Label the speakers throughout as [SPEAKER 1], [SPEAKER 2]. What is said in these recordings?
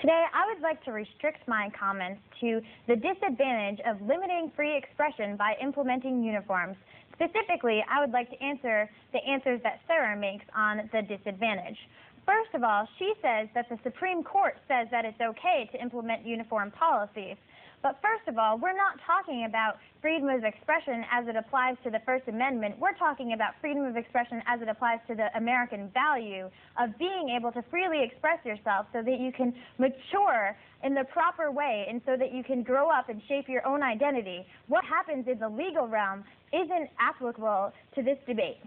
[SPEAKER 1] Today, I would like to restrict my comments to the disadvantage of limiting free expression by implementing uniforms. Specifically, I would like to answer the answers that Sarah makes on the disadvantage. First of all, she says that the Supreme Court says that it's okay to implement uniform policies. But first of all, we're not talking about freedom of expression as it applies to the First Amendment. We're talking about freedom of expression as it applies to the American value of being able to freely express yourself so that you can mature in the proper way and so that you can grow up and shape your own identity. What happens in the legal realm isn't applicable to this debate.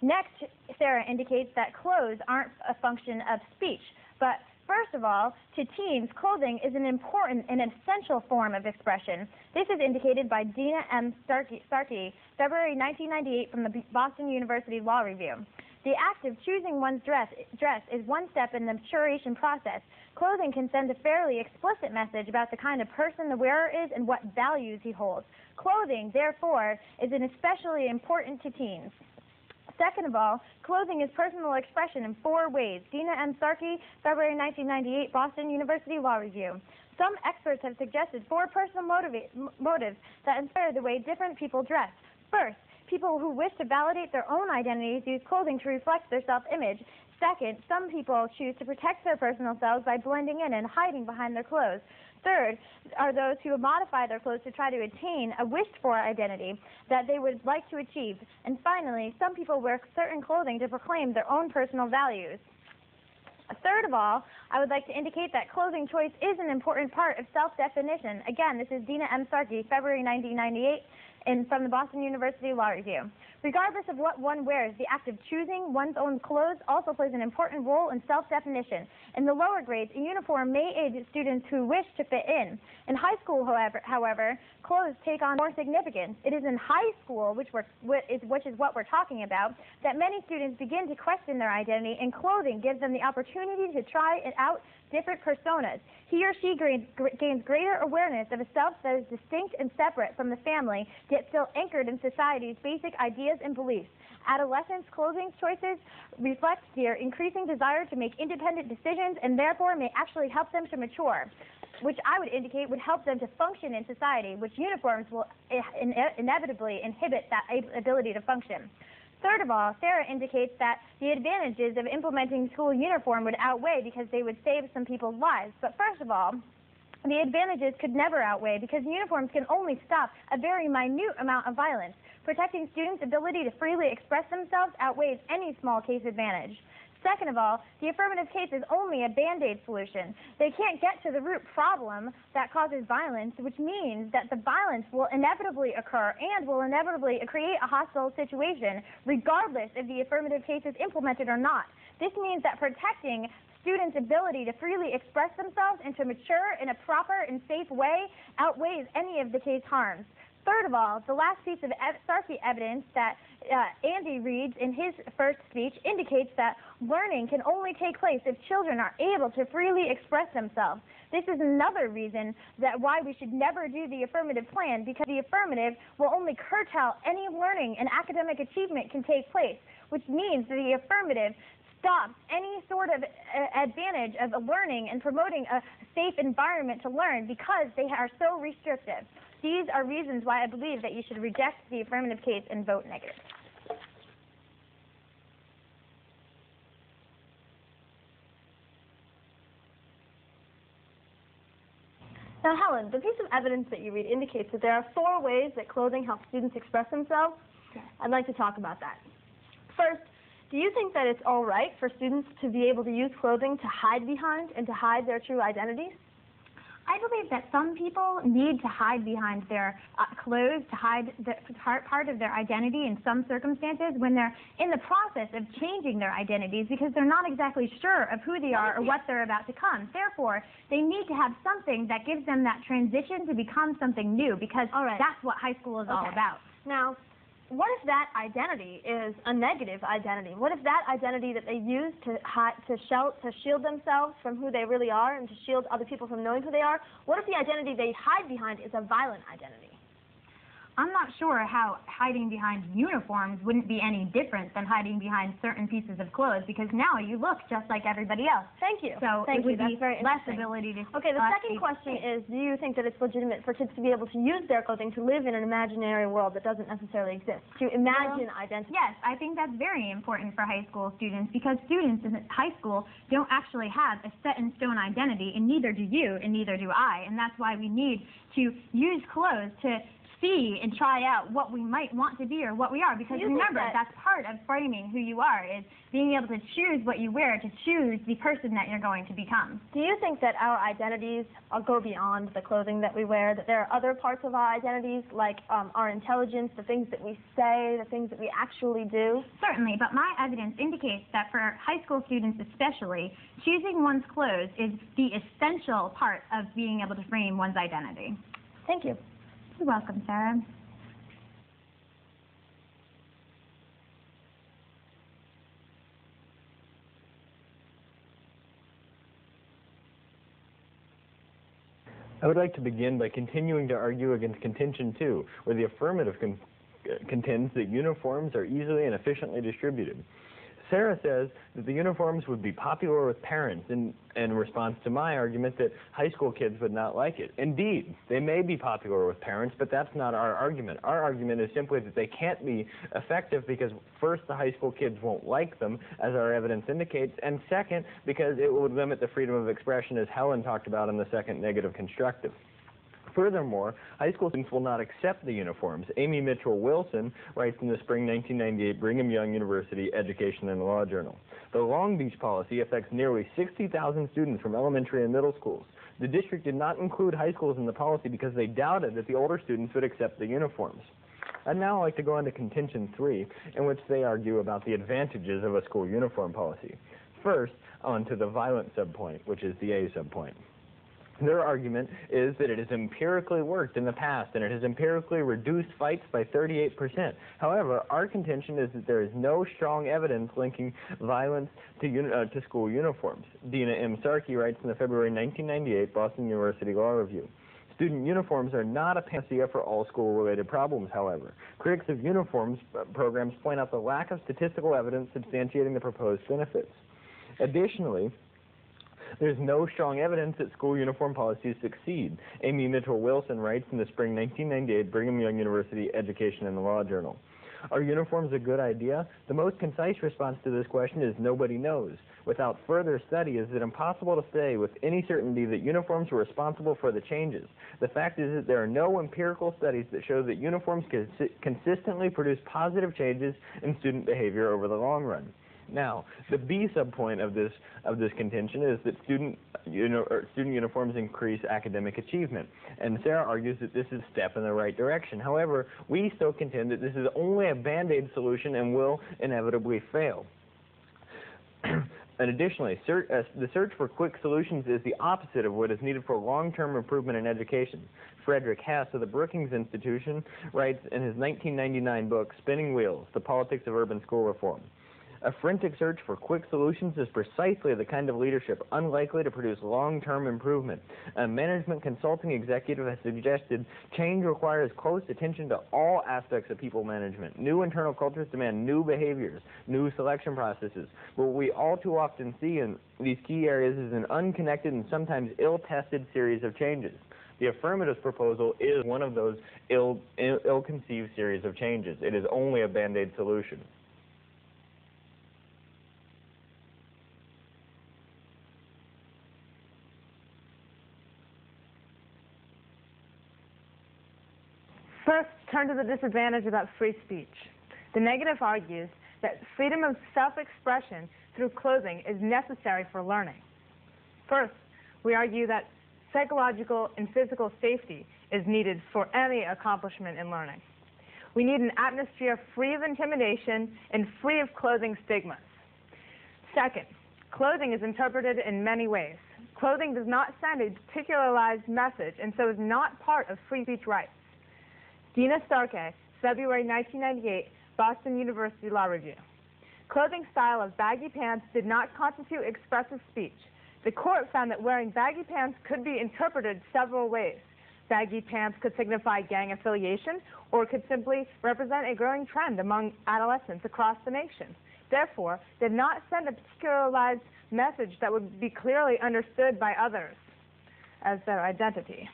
[SPEAKER 1] Next, Sarah indicates that clothes aren't a function of speech, but first of all, to teens, clothing is an important and essential form of expression. This is indicated by Dina M. Starkey, February 1998, from the Boston University Law Review. The act of choosing one's dress is one step in the maturation process. Clothing can send a fairly explicit message about the kind of person the wearer is and what values he holds. Clothing, therefore, is especially important to teens. Second of all, clothing is personal expression in 4 ways. Dina M. Starkey, February 1998, Boston University Law Review. Some experts have suggested 4 personal motives that inspire the way different people dress. First, people who wish to validate their own identities use clothing to reflect their self-image. Second, some people choose to protect their personal selves by blending in and hiding behind their clothes. Third are those who modify their clothes to try to attain a wished-for identity that they would like to achieve. And finally, some people wear certain clothing to proclaim their own personal values. Third of all, I would like to indicate that clothing choice is an important part of self-definition. Again, this is Dina M. Starkey, February 1998, from the Boston University Law Review. Regardless of what one wears, the act of choosing one's own clothes also plays an important role in self-definition. In the lower grades, a uniform may aid students who wish to fit in. In high school, however, clothes take on more significance. It is in high school, which is what we're talking about, that many students begin to question their identity, and clothing gives them the opportunity to try out different personas. He or she gains greater awareness of a self that is distinct and separate from the family, yet still anchored in society's basic ideas and beliefs. Adolescents' clothing choices reflect their increasing desire to make independent decisions and therefore may actually help them to mature, which I would indicate would help them to function in society, which uniforms will inevitably inhibit that ability to function. Third of all, Sarah indicates that the advantages of implementing school uniform would outweigh because they would save some people's lives. But first of all, the advantages could never outweigh because uniforms can only stop a very minute amount of violence. Protecting students' ability to freely express themselves outweighs any small case advantage. Second of all, the affirmative case is only a band-aid solution. They can't get to the root problem that causes violence, which means that the violence will inevitably occur and will inevitably create a hostile situation, regardless if the affirmative case is implemented or not. This means that protecting students' ability to freely express themselves and to mature in a proper and safe way outweighs any of the case harms. Third of all, the last piece of Starkey evidence that Andy reads in his first speech indicates that learning can only take place if children are able to freely express themselves. This is another reason that why we should never do the affirmative plan, because the affirmative will only curtail any learning and academic achievement can take place, which means that the affirmative stops any sort of advantage of learning and promoting a safe environment to learn because they are so restrictive. These are reasons why I believe that you should reject the affirmative case and vote negative.
[SPEAKER 2] Now, Helen, the piece of evidence that you read indicates that there are 4 ways that clothing helps students express themselves. Okay. I'd like to talk about that. First, do you think that it's all right for students to be able to use clothing to hide behind and to hide their true identities?
[SPEAKER 1] I believe that some people need to hide behind their clothes to hide part of their identity in some circumstances when they're in the process of changing their identities because they're not exactly sure of who they are or what they're about to become. Therefore, they need to have something that gives them that transition to become something new because that's what high school is all about.
[SPEAKER 2] Now, what if that identity is a negative identity? What if that identity that they use to shield themselves from who they really are and to shield other people from knowing who they are, what if the identity they hide behind is a violent identity?
[SPEAKER 1] I'm not sure how hiding behind uniforms wouldn't be any different than hiding behind certain pieces of clothes, because now you look just like everybody else.
[SPEAKER 2] Thank you.
[SPEAKER 1] So
[SPEAKER 2] Thank
[SPEAKER 1] it would
[SPEAKER 2] you. That's
[SPEAKER 1] be
[SPEAKER 2] very
[SPEAKER 1] less
[SPEAKER 2] interesting.
[SPEAKER 1] ability to...
[SPEAKER 2] Okay, the second question is, do you think that it's legitimate for kids to be able to use their clothing to live in an imaginary world that doesn't necessarily exist, to imagine identity?
[SPEAKER 1] Yes, I think that's very important for high school students, because students in high school don't actually have a set-in-stone identity, and neither do you, and neither do I, and that's why we need to use clothes to see and try out what we might want to be or what we are, because remember, that's part of framing who you are, is being able to choose what you wear, to choose the person that you're going to become.
[SPEAKER 2] Do you think that our identities go beyond the clothing that we wear, that there are other parts of our identities, like our intelligence, the things that we say, the things that we actually do?
[SPEAKER 1] Certainly, but my evidence indicates that for high school students especially, choosing one's clothes is the essential part of being able to frame one's identity.
[SPEAKER 2] Thank you.
[SPEAKER 1] You're welcome, Sarah.
[SPEAKER 3] I would like to begin by continuing to argue against contention 2, where the affirmative contends that uniforms are easily and efficiently distributed. Sarah says that the uniforms would be popular with parents in response to my argument that high school kids would not like it. Indeed, they may be popular with parents, but that's not our argument. Our argument is simply that they can't be effective because, first, the high school kids won't like them, as our evidence indicates, and second, because it would limit the freedom of expression, as Helen talked about in the second negative constructive. Furthermore, high school students will not accept the uniforms. Amy Mitchell Wilson writes in the spring 1998 Brigham Young University Education and Law Journal. The Long Beach policy affects nearly 60,000 students from elementary and middle schools. The district did not include high schools in the policy because they doubted that the older students would accept the uniforms. I'd now like to go on to contention 3, in which they argue about the advantages of a school uniform policy. First, on to the violent subpoint, which is the A subpoint. Their argument is that it has empirically worked in the past, and it has empirically reduced fights by 38%. However, our contention is that there is no strong evidence linking violence to school uniforms. Dina M. Sarkey writes in the February 1998 Boston University Law Review. Student uniforms are not a panacea for all school-related problems, however. Critics of uniforms programs point out the lack of statistical evidence substantiating the proposed benefits. Additionally, there's no strong evidence that school uniform policies succeed. Amy Mitchell Wilson writes in the spring 1998 Brigham Young University Education and Law Journal. Are uniforms a good idea? The most concise response to this question is nobody knows. Without further study, is it impossible to say with any certainty that uniforms were responsible for the changes. The fact is that there are no empirical studies that show that uniforms consistently produce positive changes in student behavior over the long run. Now, the B subpoint of this contention is that student uniforms increase academic achievement, and Sarah argues that this is a step in the right direction. However, we still contend that this is only a band-aid solution and will inevitably fail. And additionally, the search for quick solutions is the opposite of what is needed for long-term improvement in education. Frederick Hess of the Brookings Institution writes in his 1999 book, Spinning Wheels, The Politics of Urban School Reform. A frantic search for quick solutions is precisely the kind of leadership unlikely to produce long-term improvement. A management consulting executive has suggested change requires close attention to all aspects of people management. New internal cultures demand new behaviors, new selection processes. But what we all too often see in these key areas is an unconnected and sometimes ill-tested series of changes. The affirmative proposal is one of those ill-conceived series of changes. It is only a band-aid solution.
[SPEAKER 4] First, turn to the disadvantage about free speech. The negative argues that freedom of self-expression through clothing is necessary for learning. First, we argue that psychological and physical safety is needed for any accomplishment in learning. We need an atmosphere free of intimidation and free of clothing stigmas. Second, clothing is interpreted in many ways. Clothing does not send a particularized message and so is not part of free speech rights. Dina Sarkey, February 1998, Boston University Law Review. Clothing style of baggy pants did not constitute expressive speech. The court found that wearing baggy pants could be interpreted several ways. Baggy pants could signify gang affiliation or could simply represent a growing trend among adolescents across the nation. Therefore, did not send a particularized message that would be clearly understood by others as their identity.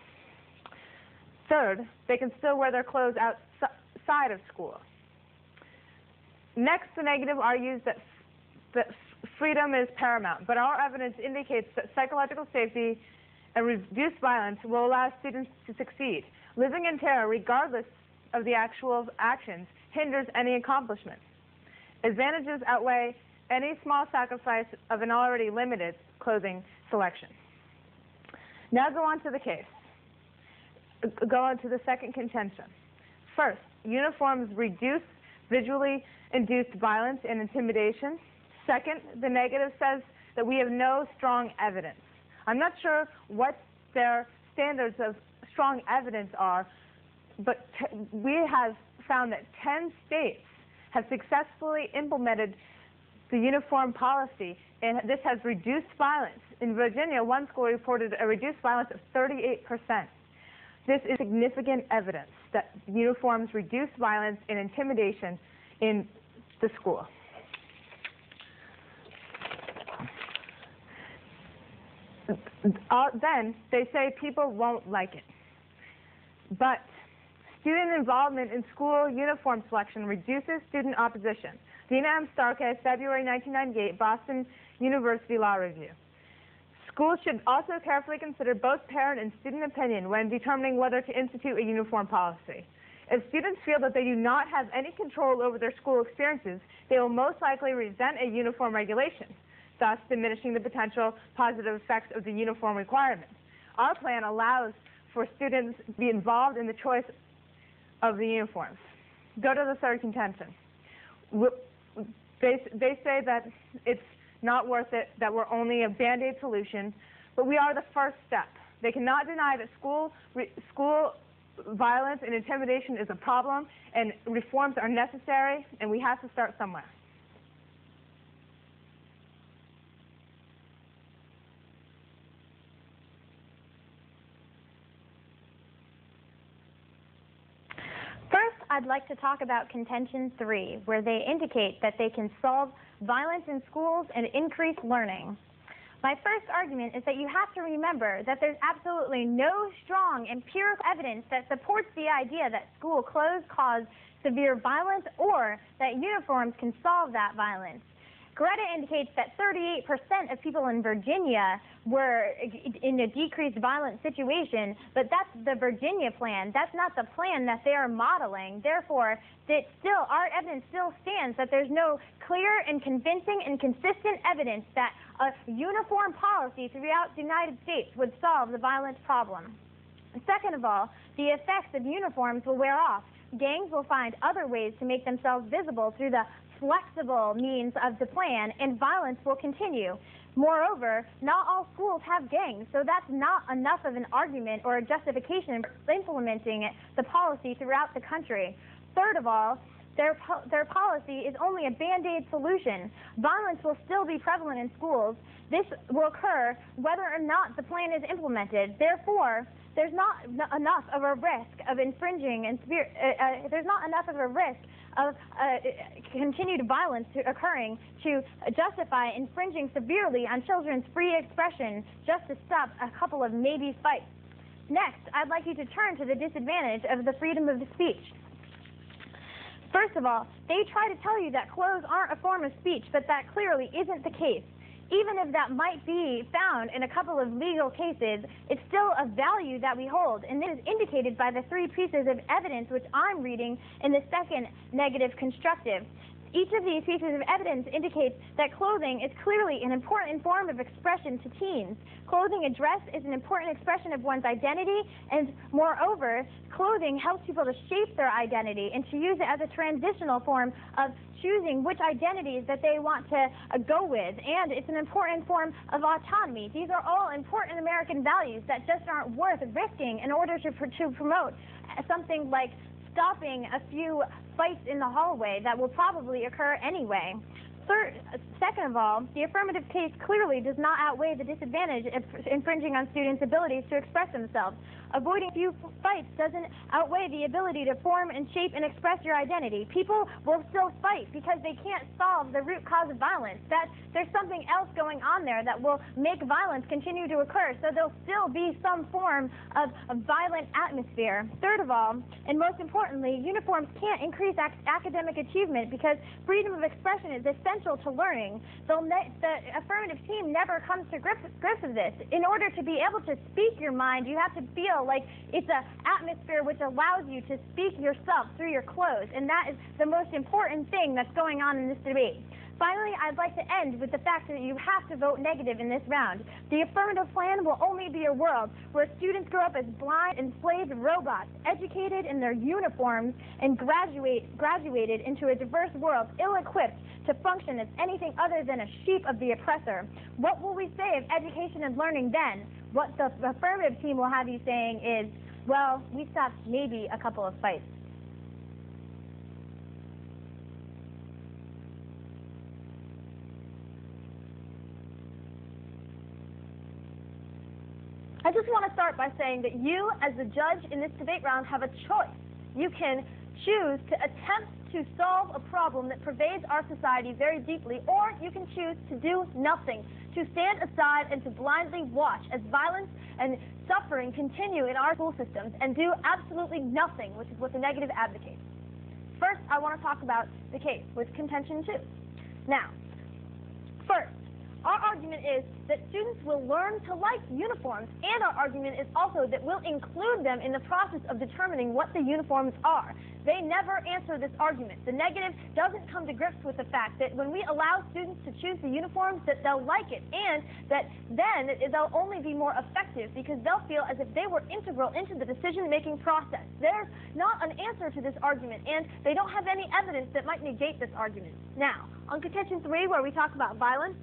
[SPEAKER 4] Third, they can still wear their clothes outside of school. Next, the negative argues that freedom is paramount, but our evidence indicates that psychological safety and reduced violence will allow students to succeed. Living in terror, regardless of the actual actions, hinders any accomplishment. Advantages outweigh any small sacrifice of an already limited clothing selection. Now go on to the case. Go on to the second contention. First, uniforms reduce visually induced violence and intimidation. Second, the negative says that we have no strong evidence. I'm not sure what their standards of strong evidence are, but we have found that 10 states have successfully implemented the uniform policy, and this has reduced violence. In Virginia, one school reported a reduced violence of 38%. This is significant evidence that uniforms reduce violence and intimidation in the school. Then they say people won't like it. But student involvement in school uniform selection reduces student opposition. Dina M. Starkey, February 1998, Boston University Law Review. Schools should also carefully consider both parent and student opinion when determining whether to institute a uniform policy. If students feel that they do not have any control over their school experiences, they will most likely resent a uniform regulation, thus diminishing the potential positive effects of the uniform requirement. Our plan allows for students to be involved in the choice of the uniforms. Go to the third contention. They say that it's not worth it, that we're only a Band-Aid solution, but we are the first step. They cannot deny that school violence and intimidation is a problem, and reforms are necessary, and we have to start somewhere.
[SPEAKER 1] First, I'd like to talk about contention 3, where they indicate that they can solve violence in schools and increase learning. My first argument is that you have to remember that there's absolutely no strong empirical evidence that supports the idea that school clothes cause severe violence or that uniforms can solve that violence. Greta indicates that 38% of people in Virginia were in a decreased violent situation, but that's the Virginia plan. That's not the plan that they are modeling. Therefore, our evidence still stands that there's no clear and convincing and consistent evidence that a uniform policy throughout the United States would solve the violence problem. And second of all, the effects of uniforms will wear off. Gangs will find other ways to make themselves visible through the flexible means of the plan, and violence will continue. Moreover, not all schools have gangs, so that's not enough of an argument or a justification for implementing the policy throughout the country. Third of all, their policy is only a Band-Aid solution. Violence will still be prevalent in schools. This will occur whether or not the plan is implemented. Therefore, there's not enough of a risk of infringing and there's not enough of a risk of continued violence occurring to justify infringing severely on children's free expression just to stop a couple of maybe fights. Next, I'd like you to turn to the disadvantage of the freedom of speech. First of all, they try to tell you that clothes aren't a form of speech, but that clearly isn't the case. Even if that might be found in a couple of legal cases, it's still a value that we hold, and this is indicated by the 3 pieces of evidence which I'm reading in the second negative constructive. Each of these pieces of evidence indicates that clothing is clearly an important form of expression to teens. Clothing and dress is an important expression of one's identity, and moreover, clothing helps people to shape their identity and to use it as a transitional form of choosing which identities that they want to go with, and it's an important form of autonomy. These are all important American values that just aren't worth risking in order to promote something like stopping a few fights in the hallway that will probably occur anyway. Second of all, the affirmative case clearly does not outweigh the disadvantage of infringing on students' abilities to express themselves. avoiding few fights doesn't outweigh the ability to form and shape and express your identity. People will still fight because they can't solve the root cause of violence. That there's something else going on there that will make violence continue to occur. So there'll still be some form of a violent atmosphere. Third of all, and most importantly, uniforms can't increase academic achievement because freedom of expression is essential to learning. The affirmative team never comes to grips with this. In order to be able to speak your mind, you have to feel like it's an atmosphere which allows you to speak yourself through your clothes, and that is the most important thing that's going on in this debate. Finally, I'd like to end with the fact that you have to vote negative in this round. The affirmative plan will only be a world where students grow up as blind, enslaved robots, educated in their uniforms, and graduated into a diverse world, ill-equipped to function as anything other than a sheep of the oppressor. What will we say of education and learning then? What the affirmative team will have you saying is, well, we stopped maybe a couple of fights.
[SPEAKER 2] I just want to start by saying that you, as the judge in this debate round, have a choice. You can choose to attempt to solve a problem that pervades our society very deeply, or you can choose to do nothing, to stand aside and to blindly watch as violence and suffering continue in our school systems and do absolutely nothing, which is what the negative advocates. First, I want to talk about the case with contention 2. Now, first, our argument is that students will learn to like uniforms, and our argument is also that we'll include them in the process of determining what the uniforms are. They never answer this argument. The negative doesn't come to grips with the fact that when we allow students to choose the uniforms, that they'll like it, and that then they'll only be more effective because they'll feel as if they were integral into the decision-making process. There's not an answer to this argument, and they don't have any evidence that might negate this argument. Now, on contention 3, where we talk about violence,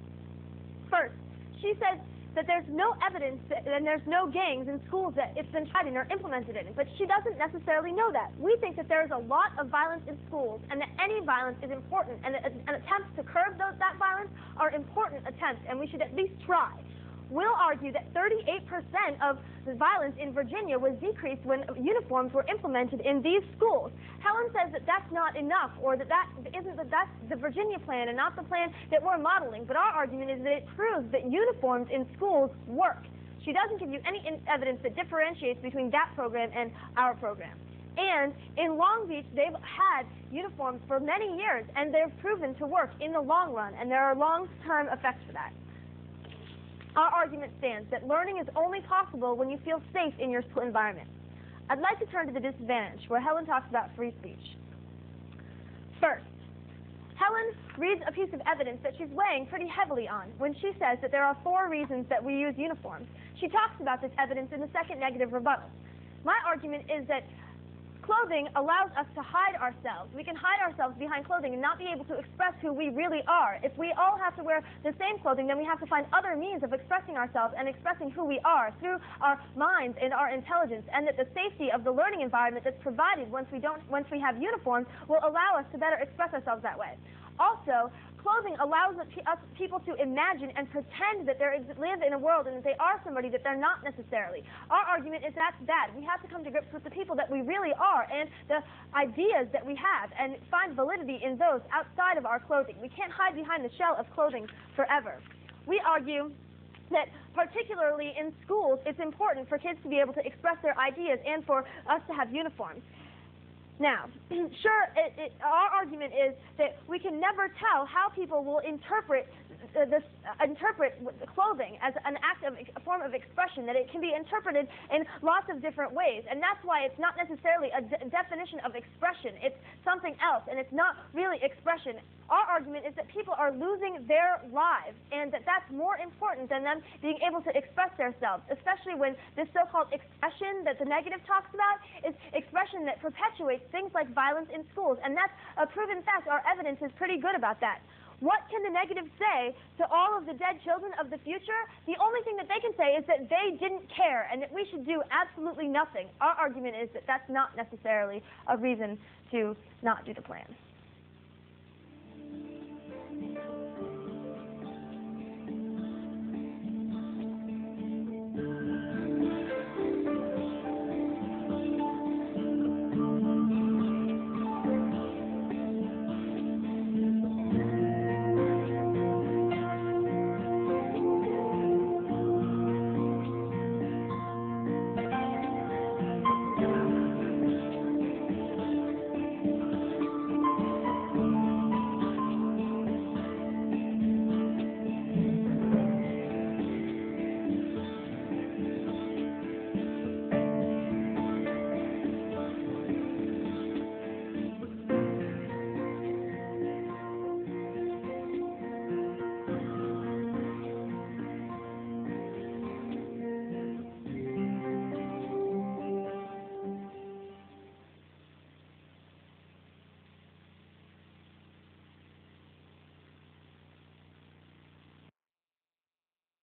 [SPEAKER 2] first, she says that there's no evidence and there's no gangs in schools that it's been tried in or implemented in, but she doesn't necessarily know that. We think that there's a lot of violence in schools and that any violence is important, and attempts to curb that violence are important attempts, and we should at least try. We'll argue that 38% of the violence in Virginia was decreased when uniforms were implemented in these schools. Helen says that that's not enough, or that's the Virginia plan and not the plan that we're modeling. But our argument is that it proves that uniforms in schools work. She doesn't give you any evidence that differentiates between that program and our program. And in Long Beach, they've had uniforms for many years, and they've proven to work in the long run, and there are long-term effects for that. Our argument stands that learning is only possible when you feel safe in your school environment. I'd like to turn to the disadvantage, where Helen talks about free speech. First, Helen reads a piece of evidence that she's weighing pretty heavily on when she says that there are 4 reasons that we use uniforms. She talks about this evidence in the second negative rebuttal. My argument is that clothing allows us to hide ourselves. We can hide ourselves behind clothing and not be able to express who we really are. If we all have to wear the same clothing, then we have to find other means of expressing ourselves and expressing who we are through our minds and our intelligence, and that the safety of the learning environment that's provided once we have uniforms will allow us to better express ourselves that way. Also, clothing allows us people to imagine and pretend that they live in a world and that they are somebody that they're not necessarily. Our argument is that's bad. We have to come to grips with the people that we really are and the ideas that we have and find validity in those outside of our clothing. We can't hide behind the shell of clothing forever. We argue that particularly in schools, it's important for kids to be able to express their ideas and for us to have uniforms. Now, sure, our argument is that we can never tell how people will interpret clothing as a form of expression, that it can be interpreted in lots of different ways, and that's why it's not necessarily a definition of expression. It's something else, and it's not really expression. Our argument is that people are losing their lives, and that's more important than them being able to express themselves, especially when this so-called expression that the negative talks about is expression that perpetuates things like violence in schools, and that's a proven fact. Our evidence is pretty good about that. What can the negative say to all of the dead children of the future? The only thing that they can say is that they didn't care and that we should do absolutely nothing. Our argument is that that's not necessarily a reason to not do the plan.